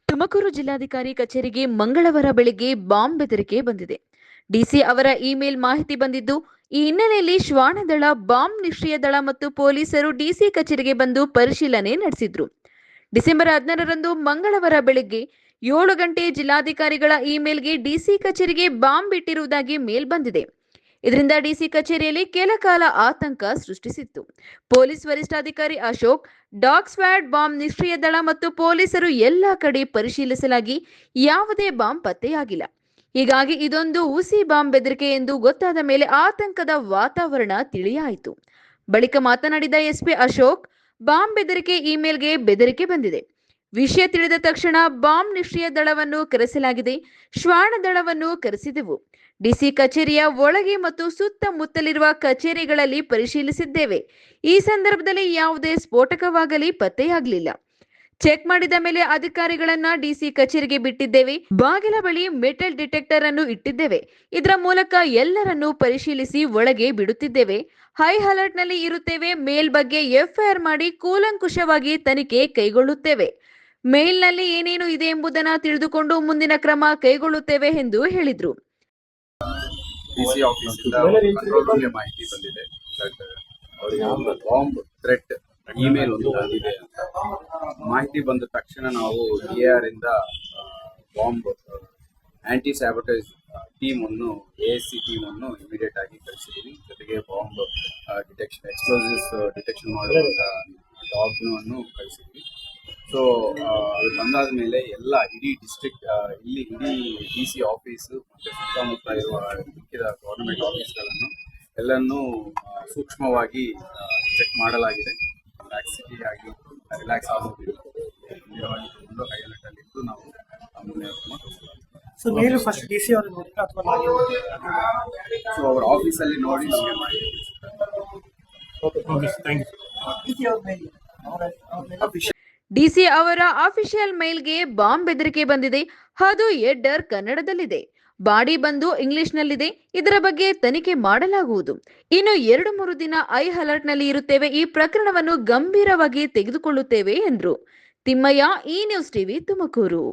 ತುಮಕೂರು ಜಿಲ್ಲಾಧಿಕಾರಿ ಕಚೇರಿಗೆ ಮಂಗಳವಾರ ಬೆಳಗ್ಗೆ ಬಾಂಬ್ ಬೆದರಿಕೆ ಬಂದಿದೆ. ಡಿಸಿ ಅವರ ಇಮೇಲ್ ಮಾಹಿತಿ ಬಂದಿದ್ದು, ಈ ಹಿನ್ನೆಲೆಯಲ್ಲಿ ಶ್ವಾನದಳ, ಬಾಂಬ್ ನಿಷ್ಕ್ರಿಯ ದಳ ಮತ್ತು ಪೊಲೀಸರು ಡಿಸಿ ಕಚೇರಿಗೆ ಬಂದು ಪರಿಶೀಲನೆ ನಡೆಸಿದ್ರು. ಡಿಸೆಂಬರ್ 16ರಂದು ಮಂಗಳವಾರ ಬೆಳಗ್ಗೆ 7 ಗಂಟೆ ಜಿಲ್ಲಾಧಿಕಾರಿಗಳ ಇಮೇಲ್ಗೆ ಡಿಸಿ ಕಚೇರಿಗೆ ಬಾಂಬ್ ಇಟ್ಟಿರುವುದಾಗಿ ಮೇಲ್ ಬಂದಿದೆ. ಇದರಿಂದ ಡಿಸಿ ಕಚೇರಿಯಲ್ಲಿ ಕೆಲ ಕಾಲ ಆತಂಕ ಸೃಷ್ಟಿಸಿತ್ತು. ಪೊಲೀಸ್ ವರಿಷ್ಠಾಧಿಕಾರಿ ಅಶೋಕ್, ಡಾಗ್ ಸ್ಕ್ವಾಡ್, ಬಾಂಬ್ ನಿಷ್ಕ್ರಿಯ ದಳ ಮತ್ತು ಪೊಲೀಸರು ಎಲ್ಲ ಕಡೆ ಪರಿಶೀಲಿಸಲಾಗಿ ಯಾವುದೇ ಬಾಂಬ್ ಪತ್ತೆಯಾಗಿಲ್ಲ. ಹೀಗಾಗಿ ಇದೊಂದು ಹುಸಿ ಬಾಂಬ್ ಬೆದರಿಕೆ ಎಂದು ಗೊತ್ತಾದ ಮೇಲೆ ಆತಂಕದ ವಾತಾವರಣ ತಿಳಿಯಾಯಿತು. ಬಳಿಕ ಮಾತನಾಡಿದ ಎಸ್ಪಿ ಅಶೋಕ್, ಬಾಂಬ್ ಬೆದರಿಕೆ ಇಮೇಲ್ಗೆ ಬೆದರಿಕೆ ಬಂದಿದೆ. ವಿಷಯ ತಿಳಿದ ತಕ್ಷಣ ಬಾಂಬ್ ನಿಷ್ಕ್ರಿಯ ದಳವನ್ನು ಕರೆಸಲಾಗಿದೆ. ಶ್ವಾನ ದಳವನ್ನು ಕರೆಸಿದೆವು. ಡಿಸಿ ಕಚೇರಿಯ ಒಳಗೆ ಮತ್ತು ಸುತ್ತಮುತ್ತಲಿರುವ ಕಚೇರಿಗಳಲ್ಲಿ ಪರಿಶೀಲಿಸಿದ್ದೇವೆ. ಈ ಸಂದರ್ಭದಲ್ಲಿ ಯಾವುದೇ ಸ್ಫೋಟಕವಾಗಲಿ ಪತ್ತೆಯಾಗಲಿಲ್ಲ. ಚೆಕ್ ಮಾಡಿದ ಮೇಲೆ ಅಧಿಕಾರಿಗಳನ್ನ ಡಿಸಿ ಕಚೇರಿಗೆ ಬಿಟ್ಟಿದ್ದೇವೆ. ಬಾಗಿಲ ಬಳಿ ಮೆಟಲ್ ಡಿಟೆಕ್ಟರ್ ಅನ್ನು ಇಟ್ಟಿದ್ದೇವೆ. ಇದರ ಮೂಲಕ ಎಲ್ಲರನ್ನೂ ಪರಿಶೀಲಿಸಿ ಒಳಗೆ ಬಿಡುತ್ತಿದ್ದೇವೆ. ಹೈ ಅಲರ್ಟ್ ನಲ್ಲಿ ಇರುತ್ತೇವೆ. ಮೇಲ್ ಬಗ್ಗೆ ಎಫ್ಐಆರ್ ಮಾಡಿ ಕೂಲಂಕುಷವಾಗಿ ತನಿಖೆ ಕೈಗೊಳ್ಳುತ್ತೇವೆ. ಮೇಲ್ನಲ್ಲಿ ಏನೇನು ಇದೆ ಎಂಬುದನ್ನು ತಿಳಿದುಕೊಂಡು ಮುಂದಿನ ಕ್ರಮ ಕೈಗೊಳ್ಳುತ್ತೇವೆ ಎಂದು ಹೇಳಿದರು. ಡಿಸಿ ಆಫೀಸಿಂದ ಕಂಟ್ರೋಲ್ ರೂಮ್ಗೆ ಮಾಹಿತಿ ಬಂದಿದೆ. ಅವರಿಗೆ ಬಾಂಬ್ ಥ್ರೆಟ್ ಇಮೇಲ್ ಒಂದು ಬಂದಿದೆ ಅಂತ ಮಾಹಿತಿ ಬಂದ ತಕ್ಷಣ ನಾವು AR ಇಂದ ಬಾಂಬ್ ಆಂಟಿ ಸ್ಯಾಬಟೈಸ್ ಟೀಮ್ ಅನ್ನು ASC ಟೀಮ್ ಅನ್ನು ಇಮಿಡಿಯೇಟ್ ಆಗಿ ಕಳಿಸಿದ್ದೀವಿ. ಜೊತೆಗೆ ಬಾಂಬ್ ಡಿಟೆಕ್ಷನ್ ಎಕ್ಸ್ಪ್ಲೋಸಿವ್ಸ್ ಡಿಟೆಕ್ಷನ್ ಮಾಡುವಂಥ ಡಾಗ್ನನ್ನು ಕಳಿಸಿದ್ವಿ. ಸೊ ಅದು ಬಂದಾದ ಮೇಲೆ ಎಲ್ಲ ಇಡೀ ಡಿಸ್ಟ್ರಿಕ್ಟ್ ಇಡೀ DC ಆಫೀಸು ಮತ್ತು ಸುತ್ತಮುತ್ತ ಇರುವ ಮಿಕ್ಕಿದ ಗೌರ್ಮೆಂಟ್ ಆಫೀಸ್ಗಳನ್ನು ಎಲ್ಲನೂ ಸೂಕ್ಷ್ಮವಾಗಿ ಚೆಕ್ ಮಾಡಲಾಗಿದೆ. ರಿಲ್ಯಾಕ್ಸಿಟಿ ಆಗಿ ರಿಲ್ಯಾಕ್ಸ್ ಆಗೋದಿಲ್ಲ. ಒಂದು ಹೈ ಅಲರ್ಟ್ ಅಲ್ಲಿ ಇದ್ದು ನಾವು ಮುಂದೆ ಸೊ ಮೇಲು ಫಸ್ಟ್ DC ಅವರು ನೋಡಿದ್ರೆ ಅಥವಾ ಸೊ ಅವ್ರ ಆಫೀಸಲ್ಲಿ ನೋಡಿ ನಮಗೆ ಮಾಡಿ. ಡಿಸಿ ಅವರ ಅಫಿಷಿಯಲ್ ಮೇಲ್ಗೆ ಬಾಂಬ್ ಬೆದರಿಕೆ ಬಂದಿದೆ. ಅದು ಹೆಡರ್ ಕನ್ನಡದಲ್ಲಿದೆ. ಬಾಡಿ ಬಂದು ಇಂಗ್ಲಿಷ್ನಲ್ಲಿದೆ. ಇದರ ಬಗ್ಗೆ ತನಿಖೆ ಮಾಡಲಾಗುವುದು. ಇನ್ನು 2-3 ದಿನ ಐ ಅಲರ್ಟ್ ನಲ್ಲಿ ಇರುತ್ತೇವೆ. ಈ ಪ್ರಕರಣವನ್ನು ಗಂಭೀರವಾಗಿ ತೆಗೆದುಕೊಳ್ಳುತ್ತೇವೆ ಎಂದರು. ತಿಮ್ಮಯ್ಯ, ಈ ನ್ಯೂಸ್ ಟಿವಿ, ತುಮಕೂರು.